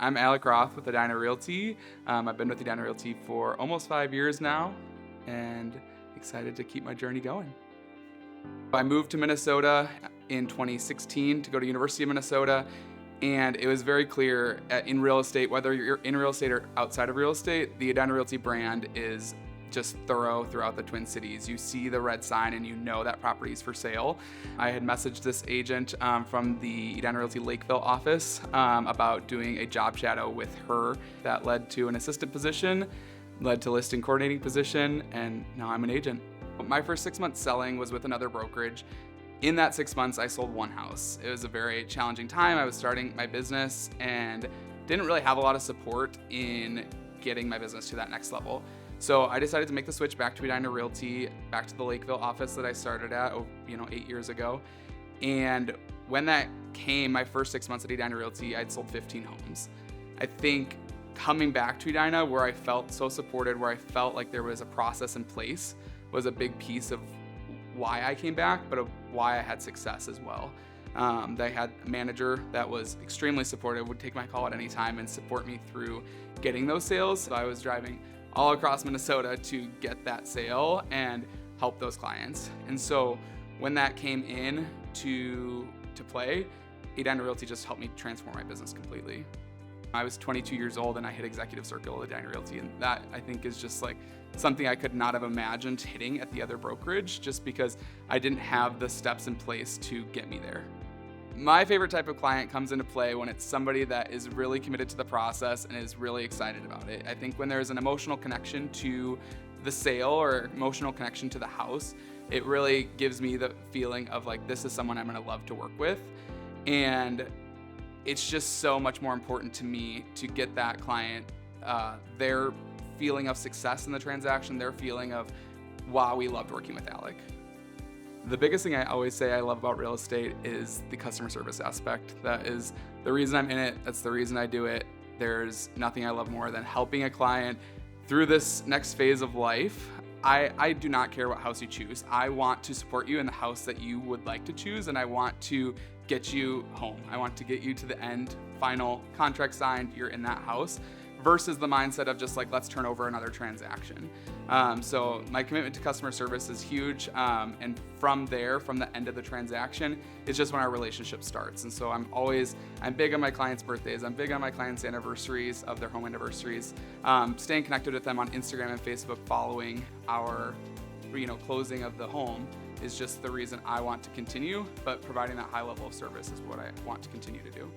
I'm Alec Roth with Edina Realty. I've been with Edina Realty for almost 5 years now and excited to keep my journey going. I moved to Minnesota in 2016 to go to University of Minnesota, and it was very clear in real estate, whether you're in real estate or outside of real estate, the Edina Realty brand is just thorough throughout the Twin Cities. You see the red sign and you know that property is for sale. I had messaged this agent from the Edina Realty Lakeville office about doing a job shadow with her. That led to an assistant position, led to listing coordinating position, and now I'm an agent. My first 6 months selling was with another brokerage. In that 6 months, I sold one house. It was a very challenging time. I was starting my business and didn't really have a lot of support in getting my business to that next level. So I decided to make the switch back to Edina Realty, back to the Lakeville office that I started at 8 years ago. And when that came, my first 6 months at Edina Realty, I'd sold 15 homes. I think coming back to Edina, where I felt so supported, where I felt like there was a process in place, was a big piece of why I came back, but of why I had success as well. I had a manager that was extremely supportive, would take my call at any time and support me through getting those sales. So I was driving all across Minnesota to get that sale and help those clients. And so when that came in to play, Edina Realty just helped me transform my business completely. I was 22 years old and I hit executive circle at Edina Realty, and that I think is just like something I could not have imagined hitting at the other brokerage, just because I didn't have the steps in place to get me there. My favorite type of client comes into play when it's somebody that is really committed to the process and is really excited about it. I think when there's an emotional connection to the sale or emotional connection to the house, it really gives me the feeling of like, this is someone I'm gonna love to work with. And it's just so much more important to me to get that client their feeling of success in the transaction, their feeling of, wow, we loved working with Alec. The biggest thing I always say I love about real estate is the customer service aspect. That is the reason I'm in it. That's the reason I do it. There's nothing I love more than helping a client through this next phase of life. I do not care what house you choose. I want to support you in the house that you would like to choose, and I want to get you home. I want to get you to the end, final contract signed, you're in that house, versus the mindset of just like, let's turn over another transaction. So my commitment to customer service is huge. And from there, from the end of the transaction, it's just when our relationship starts. And so I'm big on my clients' birthdays. I'm big on my clients' anniversaries of their home anniversaries. Staying connected with them on Instagram and Facebook following our closing of the home is just the reason I want to continue, but providing that high level of service is what I want to continue to do.